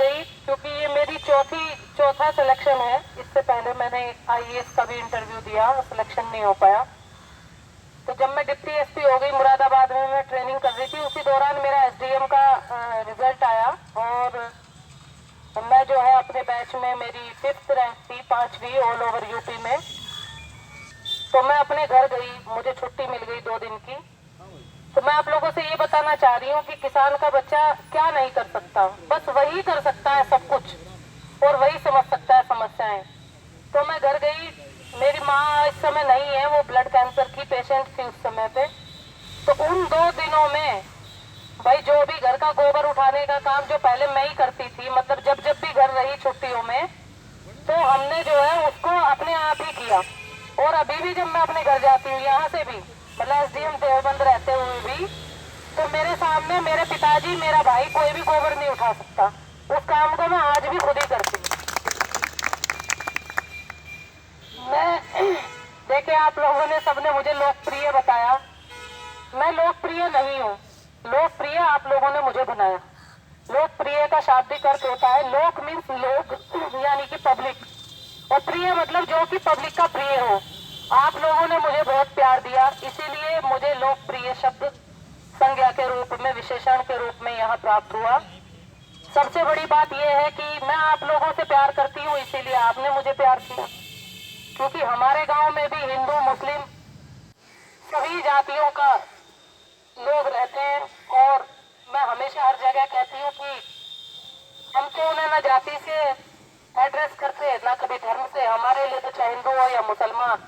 गई क्योंकि ये मेरी चौथा सिलेक्शन है। इससे पहले मैंने आईएएस का भी इंटरव्यू दिया, सिलेक्शन नहीं हो पाया। तो जब मैं डिप्टी एसपी हो गई मुरादाबाद में, मैं ट्रेनिंग कर रही थी, उसी दौरान मेरा एसडीएम का रिजल्ट आया और मैं जो है अपने बैच में मेरी 5th रैंक थी, 5वीं ऑल ओवर यूपी में। तो मैं अपने घर गई, मुझे छुट्टी मिल गई 2 दिन की। तो मैं आप लोगों से ये बताना चाह रही हूँ कि किसान का बच्चा क्या नहीं कर सकता, बस वही कर सकता है सब कुछ और वही समझ सकता है समस्याएं। तो मैं घर गई, मेरी माँ इस समय नहीं है, वो ब्लड कैंसर की पेशेंट थी उस समय पे। तो उन 2 दिनों में भाई जो भी घर का गोबर उठाने का काम जो पहले मैं ही करती थी, मतलब जब जब भी घर रही छुट्टियों में, तो हमने जो है उसको अपने आप ही किया। और अभी भी जब मैं अपने घर जाती हूँ यहाँ से भी, मतलब एसडीएम देवबंद रहते हुए भी, तो मेरे सामने मेरे पिताजी, मेरा भाई, कोई भी गोबर नहीं उठा सकता। उस काम को मैं आज भी खुद ही करती हूँ। मैं देखिए, आप लोगों ने सबने मुझे लोकप्रिय बताया, मैं लोकप्रिय नहीं हूँ। लोकप्रिय आप लोगों ने मुझे बनाया। लोकप्रिय का शाब्दिक अर्थ होता है, लोक मीन्स लोग यानी कि पब्लिक, और प्रिय मतलब जो कि पब्लिक का प्रिय हो। आप लोगों ने मुझे बहुत प्यार दिया, इसीलिए मुझे लोकप्रिय शब्द संज्ञा के रूप में, विशेषण के रूप में यहाँ प्राप्त हुआ। सबसे बड़ी बात यह है कि मैं आप लोगों से प्यार करती हूँ, इसीलिए आपने मुझे प्यार किया। क्योंकि हमारे गांव में भी हिंदू मुस्लिम सभी जातियों का लोग रहते हैं, और मैं हमेशा हर जगह कहती हूँ कि हम तो उन्हें न जाति से एड्रेस करते, ना कभी धर्म से। हमारे लिए तो चाहे हिंदू हो या मुसलमान,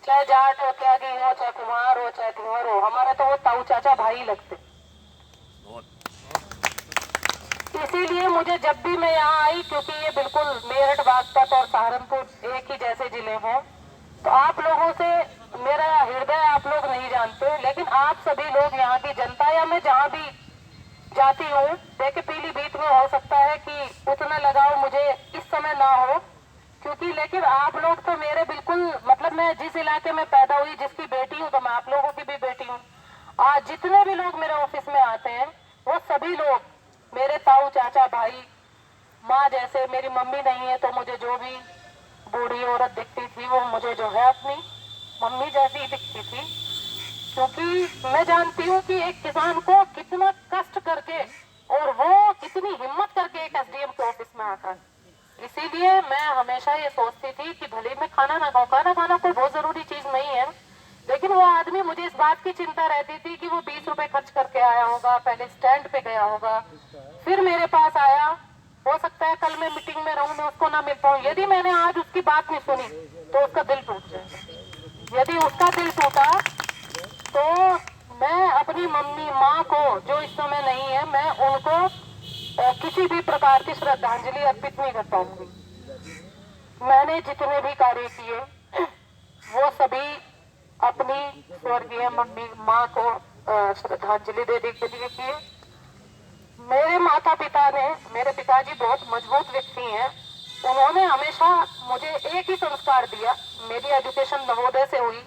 चाहे जाट हो, त्यागी हो, चाहे कुम्हार हो, चाहे कुंवर हो, हमारे तो वो ताऊ चाचा भाई लगते। इसीलिए मुझे जब भी मैं यहाँ आई, क्योंकि ये बिल्कुल मेरठ, बागपत और सहारनपुर एक ही जैसे जिले हैं, तो आप लोगों से मेरा हृदय आप लोग नहीं जानते, लेकिन आप सभी लोग यहाँ की जनता, या मैं जहाँ भी जाती हूँ, देखे पीलीभीत में हो सकता है कि उतना लगाव मुझे इस समय ना हो, क्योंकि लेकिन आप लोग तो मेरे बिल्कुल, मतलब मैं जिस इलाके में पैदा हुई, जिसकी बेटी हूँ, तो मैं आप लोगों की भी बेटी हूँ। आज जितने भी लोग मेरे ऑफिस में आते हैं, वो सभी लोग मेरे ताऊ चाचा भाई, माँ जैसे। मेरी मम्मी नहीं है तो मुझे जो भी बूढ़ी औरत दिखती थी, वो मुझे जो है अपनी मम्मी जैसी ही दिखती थी। क्योंकि मैं जानती हूँ कि एक किसान को कितना कष्ट करके और वो कितनी हिम्मत करके एक एसडीएम के ऑफिस में आता है। इसीलिए मैं हमेशा ये सोचती थी कि भले मैं खाना ना खाऊं, खाना खाना कोई बहुत जरूरी चीज नहीं है, लेकिन वो आदमी, मुझे इस बात की चिंता रहती थी कि वो 20 रुपए खर्च करके आया होगा, पहले स्टैंड पे गया होगा, फिर मेरे पास आया। हो सकता है कल मैं मीटिंग में रहूं, मैं उसको ना मिल पाऊं। यदि मैंने आज उसकी बात नहीं सुनी तो उसका दिल टूट जाएगा। यदि उसका दिल टूटा तो मैं अपनी मम्मी माँ को, जो इस समय नहीं है, मैं उनको किसी भी प्रकार की श्रद्धांजलि अर्पित नहीं कर पाऊंगी। मैंने जितने भी कार्य किए वो सभी अपनी स्वर्गीय मम्मी माँ को श्रद्धांजलि देने के लिए किए। मेरे माता पिता ने, मेरे पिताजी बहुत मजबूत व्यक्ति हैं, उन्होंने हमेशा मुझे एक ही संस्कार दिया। मेरी एजुकेशन नवोदय से हुई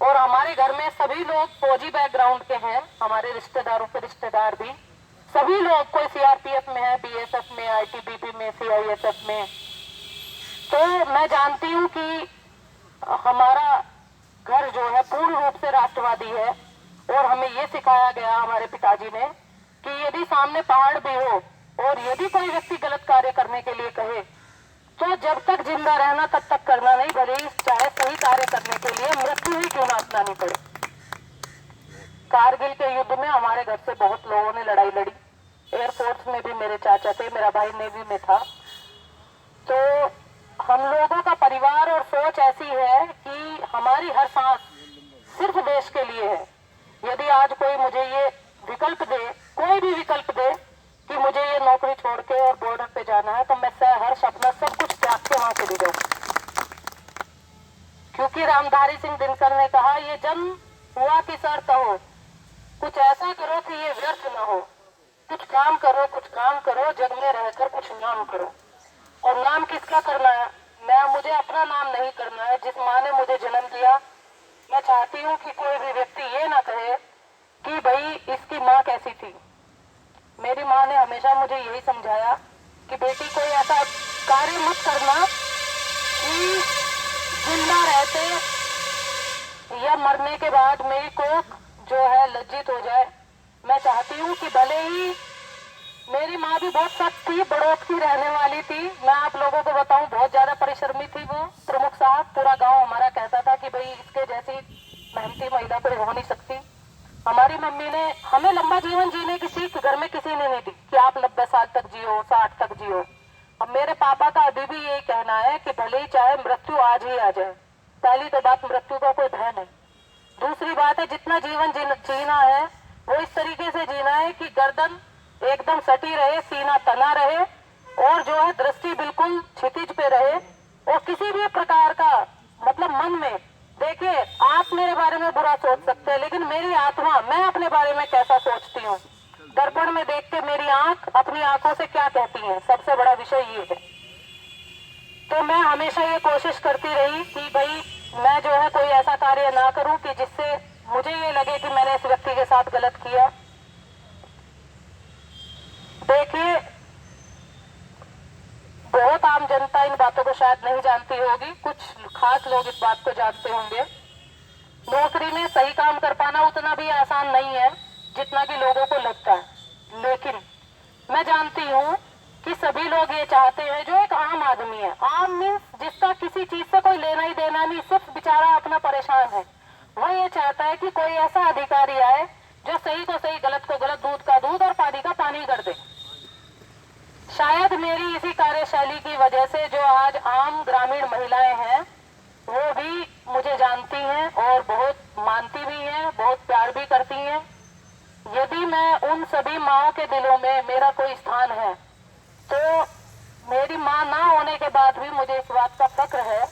और हमारे घर में सभी लोग फौजी बैकग्राउंड के हैं, हमारे रिश्तेदारों के रिश्तेदार भी सभी लोग, कोई सीआरपीएफ में है, बीएसएफ में, आईटीबीपी में, सीआईएसएफ में। तो मैं जानती हूँ कि हमारा घर जो है पूर्ण रूप से राष्ट्रवादी है, और हमें ये सिखाया गया हमारे पिताजी ने कि यदि सामने पहाड़ भी हो और यदि कोई व्यक्ति गलत कार्य करने के लिए कहे, तो जब तक जिंदा रहना तब तक करना नहीं, भले ही चाहे सही कार्य करने के लिए मृत्यु ही क्यों ना अपनानी पड़े। कारगिल के युद्ध में हमारे घर से बहुत लोगों ने लड़ाई लड़ी। एयरफोर्स में भी मेरे चाचा थे, मेरा भाई नेवी में था। तो हम लोगों का परिवार और सोच ऐसी है कि हमारी हर सांस सिर्फ देश के लिए है। यदि आज कोई मुझे ये विकल्प दे, कोई भी विकल्प दे कि मुझे ये नौकरी छोड़ के और बॉर्डर पे जाना है, तो मैं हर अपना सब कुछ त्याग के वहां चली जाऊं। क्योंकि रामधारी सिंह दिनकर ने कहा, ये जन्म हुआ किस अर्थ हो, कुछ ऐसा करो कि ये व्यर्थ न हो। कुछ काम करो, कुछ काम करो, जग में रहकर कुछ नाम करो। और नाम किसका करना है? मुझे अपना नाम नहीं करना है। जिस माँ ने मुझे जन्म दिया, मैं चाहती हूँ कि कोई भी व्यक्ति ये ना कहे कि भाई इसकी माँ कैसी थी। मेरी माँ ने हमेशा मुझे यही समझाया कि बेटी कोई ऐसा कार्य मत करना कि जिंदा रहते या मरने के बाद मेरी कोख जो है लज्जित हो जाए। मैं चाहती हूँ कि भले ही मेरी माँ भी बहुत सख्त थी, बड़ौत की रहने वाली थी। मैं आप लोगों को बताऊं, बहुत ज्यादा परिश्रमी थी वो प्रमुख साहब। पूरा गांव हमारा कहता था कि भाई इसके जैसी मेहनती महिला कोई हो नहीं सकती। हमारी मम्मी ने हमें लंबा जीवन जीने की सीख घर में किसी ने नहीं दी कि आप 90 साल तक जियो, 60 तक जियो। अब मेरे पापा का अभी भी यही कहना है कि भले ही चाहे मृत्यु आज ही आ जाए। पहली तो बात, मृत्यु का कोई भय नहीं। दूसरी बात है, जितना जीवन जीना है वो इस तरीके से जीना है कि गर्दन एकदम सटी रहे, सीना तना रहे और जो है दृष्टि बिल्कुल क्षितिज पे रहे। और किसी भी प्रकार का मतलब मन में, देखिए आप मेरे बारे में बुरा सोच सकते हैं, लेकिन मेरी आत्मा, मैं अपने बारे में कैसा सोचती हूँ, दर्पण में देख के मेरी आंख अपनी आंखों से क्या कहती है, सबसे बड़ा विषय ये है। तो मैं हमेशा ये कोशिश करती रही कि भाई मैं जो है कोई ऐसा कार्य ना करूं कि जिससे मुझे ये लगे कि मैंने इस व्यक्ति के साथ गलत किया। देखिए, बहुत आम जनता इन बातों को शायद नहीं जानती होगी, कुछ खास लोग इस बात को जानते होंगे। नौकरी में सही काम कर पाना उतना भी आसान नहीं है जितना कि लोगों को लगता है। लेकिन मैं जानती हूँ कि सभी लोग ये चाहते हैं, जो एक आम आदमी है, आम मीन्स जिसका किसी चीज से कोई लेना ही देना नहीं, सिर्फ बेचारा अपना परेशान है, वो ये चाहता है कि कोई ऐसा अधिकारी आए जो सही को सही, गलत को गलत, दूध का दूध और पानी का पानी कर दे। शायद मेरी इसी कार्यशैली की वजह से जो आज आम ग्रामीण महिलाएं हैं वो भी मुझे जानती हैं और बहुत मानती भी हैं, बहुत प्यार भी करती हैं। यदि मैं उन सभी माँओं के दिलों में मेरा कोई स्थान है, तो मेरी माँ ना होने के बाद भी मुझे इस बात का फक्र है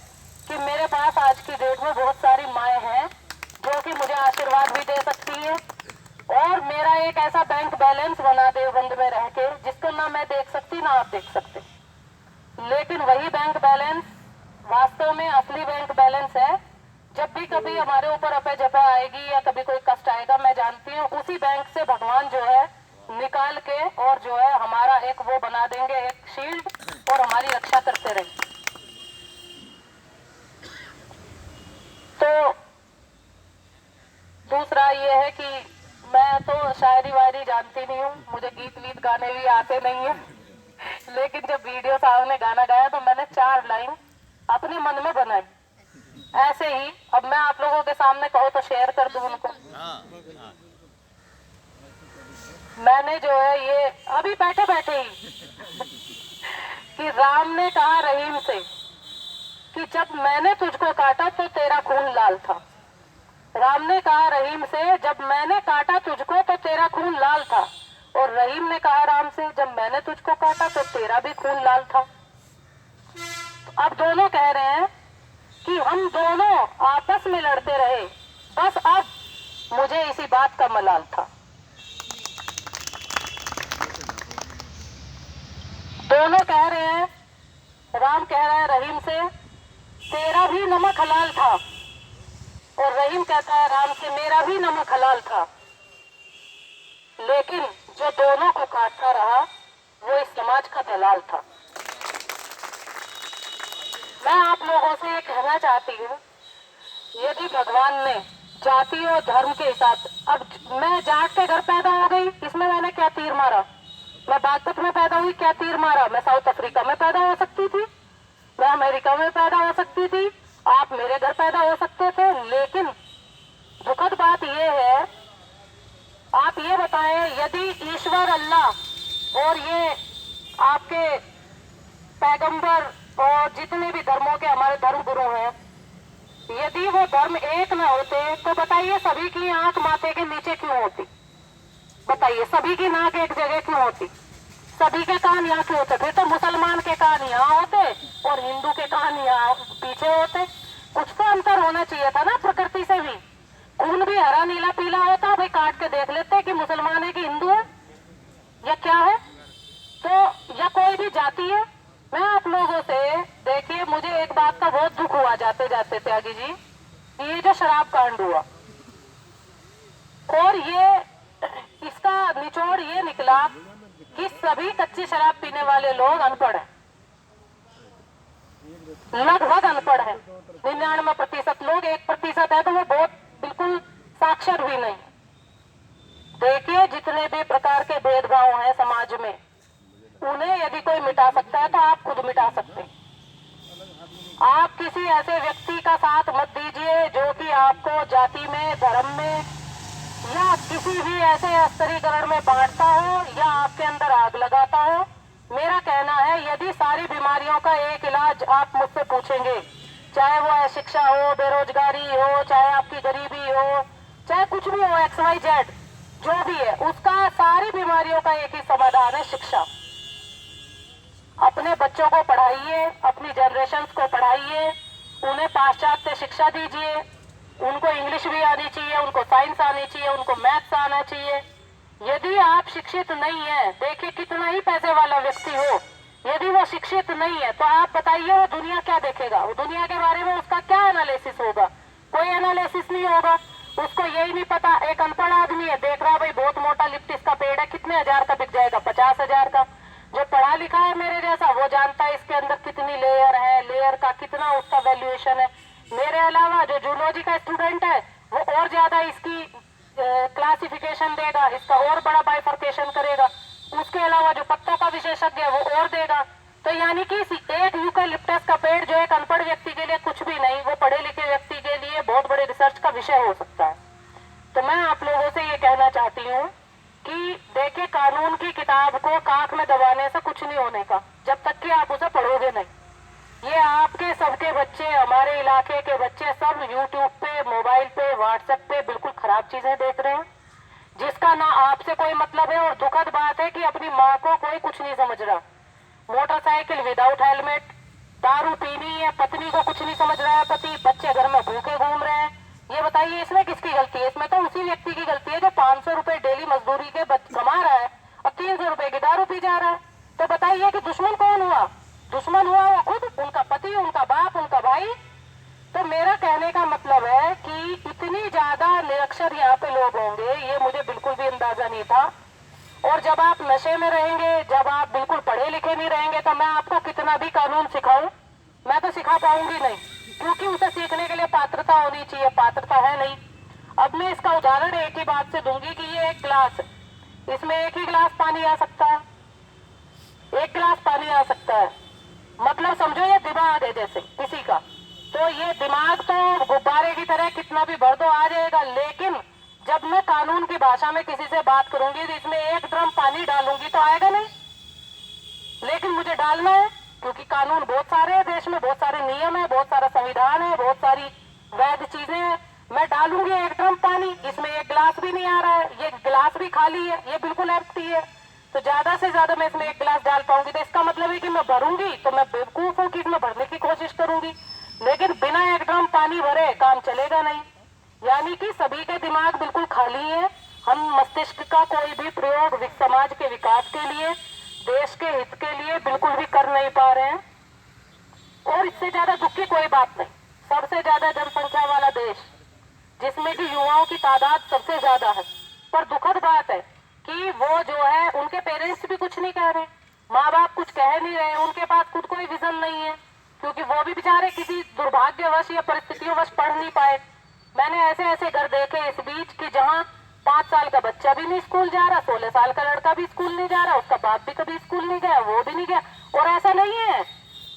कि मेरे पास आज की डेट में बहुत सारी माएँ हैं जो कि मुझे आशीर्वाद भी दे सकती हैं। और मेरा एक ऐसा बैंक बैलेंस बना देवबंद में रह के जिसको ना मैं देख सकती ना आप देख सकते, लेकिन वही बैंक बैलेंस वास्तव में असली बैंक बैलेंस है। जब भी कभी हमारे ऊपर अपे आएगी या कभी कोई कष्ट आएगा, मैं जानती हूँ उसी बैंक से भगवान जो है निकाल के और जो है हमारा एक वो बना देंगे, एक शील्ड, और हमारी रक्षा करते रहेंगे। तो दूसरा ये है कि मैं तो शायरी वायरी जानती नहीं हूँ, मुझे गीत वीत गाने भी आते नहीं है, लेकिन जब वीडियो साहब ने गाना गाया तो मैंने 4 लाइन अपने मन में बनाई। ऐसे ही अब मैं आप लोगों के सामने कहो तो शेयर कर दूं उनको। मैंने जो है ये अभी बैठे बैठे ही कि राम ने कहा रहीम से कि जब मैंने तुझको काटा तो तेरा खून लाल था। राम ने कहा रहीम से, जब मैंने काटा तुझको तो तेरा खून लाल था। और रहीम ने कहा राम से, जब मैंने तुझको काटा तो तेरा भी खून लाल था। तो अब दोनों कह रहे हैं कि हम दोनों आपस में लड़ते रहे, बस अब मुझे इसी बात का मलाल था। दोनों कह रहे हैं, राम कह रहा है रहीम से, तेरा भी नमक हलाल था, और रहीम कहता है राम से, मेरा भी नमक हलाल था। लेकिन जो दोनों को काटता रहा वो इस समाज का दलाल था। मैं आप लोगों से ये कहना चाहती हूँ, यदि भगवान ने जाति और धर्म के हिसाब, अब मैं जाट के घर पैदा हो गई, इसमें मैंने क्या तीर मारा? मैं बागपत में पैदा हुई, क्या तीर मारा? मैं साउथ अफ्रीका में पैदा हो सकती थी, मैं अमेरिका में पैदा हो सकती थी, आप मेरे घर पैदा हो सकते थे। लेकिन दुखद बात यह है, आप ये बताएं, यदि ईश्वर अल्लाह और ये आपके पैगंबर और जितने भी धर्मों के हमारे धर्म गुरु हैं, यदि वो धर्म एक न होते तो बताइए सभी की आंख माथे के नीचे क्यों होती? बताइए सभी की नाक एक जगह क्यों होती? सभी के कान यहाँ क्यों होते? फिर तो मुसलमान के कान यहाँ होते और हिंदू के कान यहाँ पीछे होते। कुछ तो अंतर होना चाहिए था ना प्रकृति से भी। खून भी हरा नीला पीला होता, भाई काट के देख लेते कि मुसलमान है कि हिंदू है या क्या है, तो या कोई भी जाति है। मैं आप लोगों से, देखिए मुझे एक बात का बहुत दुख हुआ जाते जाते त्यागी जी, ये जो शराब कांड हुआ, और ये इसका निचोड़ ये निकला कि सभी कच्ची शराब पीने वाले लोग अनपढ़ हैं, लगभग अनपढ़ है। 99% लोग, 1% है तो वो बहुत बिल्कुल साक्षर भी नहीं। देखिए, जितने भी प्रकार के भेदभाव हैं समाज में, उन्हें यदि कोई मिटा सकता है तो आप खुद मिटा सकते हैं। आप किसी ऐसे व्यक्ति का साथ मत दीजिए जो कि आपको जाति में, धर्म में या किसी भी ऐसे स्तरीकरण में बांटता हो या आपके अंदर आग लगाता हो। मेरा कहना है, यदि सारी बीमारियों का एक इलाज आप मुझसे पूछेंगे, चाहे वो अशिक्षा हो, बेरोजगारी हो, चाहे आपकी गरीबी हो, चाहे कुछ भी हो, XYZ जो भी है, उसका सारी बीमारियों का एक ही समाधान है, शिक्षा। अपने बच्चों को पढ़ाइए, अपनी जनरेशन्स को पढ़ाइए, उन्हें पाश्चात्य शिक्षा दीजिए। उनको इंग्लिश भी आनी चाहिए, उनको साइंस आनी चाहिए, उनको मैथ्स आना चाहिए। यदि आप शिक्षित नहीं है, देखिए कितना ही पैसे वाला व्यक्ति हो, यदि वो शिक्षित नहीं है तो आप बताइए वो दुनिया क्या देखेगा? वो दुनिया के बारे में उसका क्या एनालिसिस होगा? कोई एनालिसिस नहीं होगा। उसको यही नहीं पता, एक अनपढ़ आदमी है, देख रहा भाई बहुत मोटा लिप्टिस का पेड़ है, कितने हजार का बिक जाएगा? 50,000 का। जो पढ़ा लिखा है मेरे जैसा, वो जानता है इसके अंदर कितनी लेयर है, लेयर का कितना उसका वैल्यूएशन है। मेरे अलावा जो जूलॉजी का स्टूडेंट है, वो और ज्यादा इसकी क्लासिफिकेशन देगा, इसका और बड़ा बाइफर्केशन करेगा। उसके अलावा जो पत्तों का विशेषज्ञ है, वो और देगा। तो यानी कि एक यूकलिप्टस का पेड़ जो एक अनपढ़ व्यक्ति के लिए कुछ भी नहीं, वो पढ़े लिखे व्यक्ति के लिए बहुत बड़े रिसर्च का विषय हो सकता है। तो मैं आप लोगों से ये कहना चाहती हूँ कि देखिए, कानून की किताब को काख में दबाने से कुछ नहीं होने का, जब तक कि आप उसे पढ़ोगे नहीं। ये आपके सबके बच्चे, हमारे इलाके के बच्चे सब यूट्यूब पे, मोबाइल पे, व्हाट्सएप पे बिल्कुल खराब चीजें देख रहे हैं, जिसका ना आपसे कोई मतलब है। और दुखद बात है कि अपनी माँ को कोई कुछ नहीं समझ रहा। मोटरसाइकिल विदाउट हेलमेट, दारू पीनी है, पत्नी को कुछ नहीं समझ रहा है पति, बच्चे घर में भूखे घूम रहे हैं। ये बताइए, इसमें किसकी गलती है? इसमें तो उसी व्यक्ति की गलती है जो 500 रुपए डेली मजदूरी के कमा रहा है और 300 रुपए की दारू पी जा रहा है। तो बताइए कि दुश्मन कौन हुआ? दुश्मन हुआ वो खुद, उनका पति, उनका बाप, उनका भाई। तो मेरा कहने का मतलब है कि इतनी ज्यादा निरक्षर यहाँ पे लोग होंगे, ये मुझे बिल्कुल भी अंदाजा नहीं था। और जब आप नशे में रहेंगे, जब आप बिल्कुल पढ़े लिखे नहीं रहेंगे, तो मैं आपको कितना भी कानून सिखाऊं, मैं तो सिखा पाऊंगी नहीं, क्योंकि उसे सीखने के लिए पात्रता होनी चाहिए, पात्रता है नहीं। अब मैं इसका उदाहरण एक ही बात से दूंगी कि ये एक गिलास है, इसमें एक ही गिलास पानी आ सकता है, एक गिलास पानी आ सकता है। मतलब समझो ये दिमाग है जैसे किसी का, तो ये दिमाग तो गुब्बारे की तरह कितना भी भर दो आ जाएगा। लेकिन जब मैं कानून की भाषा में किसी से बात करूंगी तो इसमें एक ड्रम पानी डालूंगी तो आएगा नहीं, लेकिन मुझे डालना है, क्योंकि कानून बहुत सारे हैं देश में, बहुत सारे नियम है, बहुत सारा संविधान है, बहुत सारी वैध चीजें हैं। मैं डालूंगी एक ड्रम पानी, इसमें एक गिलास भी नहीं आ रहा है, ये गिलास भी खाली है, ये बिल्कुल एम्प्टी है, तो ज्यादा से ज्यादा मैं इसमें एक गिलास डाल पाऊंगी। तो इसका मतलब है कि मैं भरूंगी तो मैं बेवकूफ हूँ कि इसमें भरने की कोशिश करूंगी, लेकिन बिना एक ड्रम पानी भरे काम चलेगा नहीं। यानी कि सभी के दिमाग बिल्कुल खाली है। हम मस्तिष्क का कोई भी प्रयोग समाज के विकास के लिए, देश के हित के लिए बिल्कुल भी कर नहीं पा रहे हैं। और इससे ज्यादा दुख की कोई बात नहीं, सबसे ज्यादा जनसंख्या वाला देश, जिसमें कि युवाओं की तादाद सबसे ज्यादा है, पर दुखद बात है कि वो जो है, उनके पेरेंट्स भी कुछ नहीं कह रहे, माँ बाप कुछ कह नहीं रहे, उनके पास खुद कोई विजन नहीं है, क्योंकि वो भी बेचारे किसी दुर्भाग्यवश या परिस्थितियों पढ़ नहीं पाए। मैंने ऐसे ऐसे घर देखे इस बीच कि जहाँ 5 साल का बच्चा भी नहीं स्कूल जा रहा, 16 साल का लड़का भी स्कूल नहीं जा रहा, उसका बाप भी कभी स्कूल नहीं गया, वो भी नहीं गया। और ऐसा नहीं है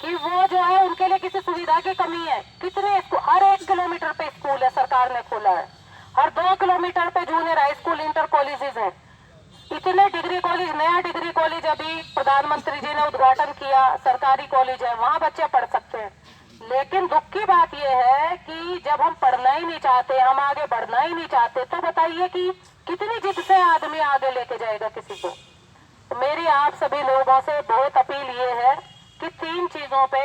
कि वो जो है उनके लिए किसी सुविधा की कमी है। कितने हर 1 किलोमीटर पे स्कूल है, सरकार ने खोला है। हर 2 किलोमीटर पे junior high school, inter colleges हैं। इतने डिग्री कॉलेज, नया डिग्री कॉलेज अभी प्रधानमंत्री जी ने उद्घाटन किया, सरकारी कॉलेज है, वहाँ बच्चे पढ़ सकते हैं। लेकिन दुख की बात यह है कि जब हम पढ़ना ही नहीं चाहते, हम आगे बढ़ना ही नहीं चाहते, तो बताइए कि कितनी जिद से आदमी आगे लेके जाएगा किसी को। तो मेरी आप सभी लोगों से बहुत अपील ये है कि 3 चीजों पे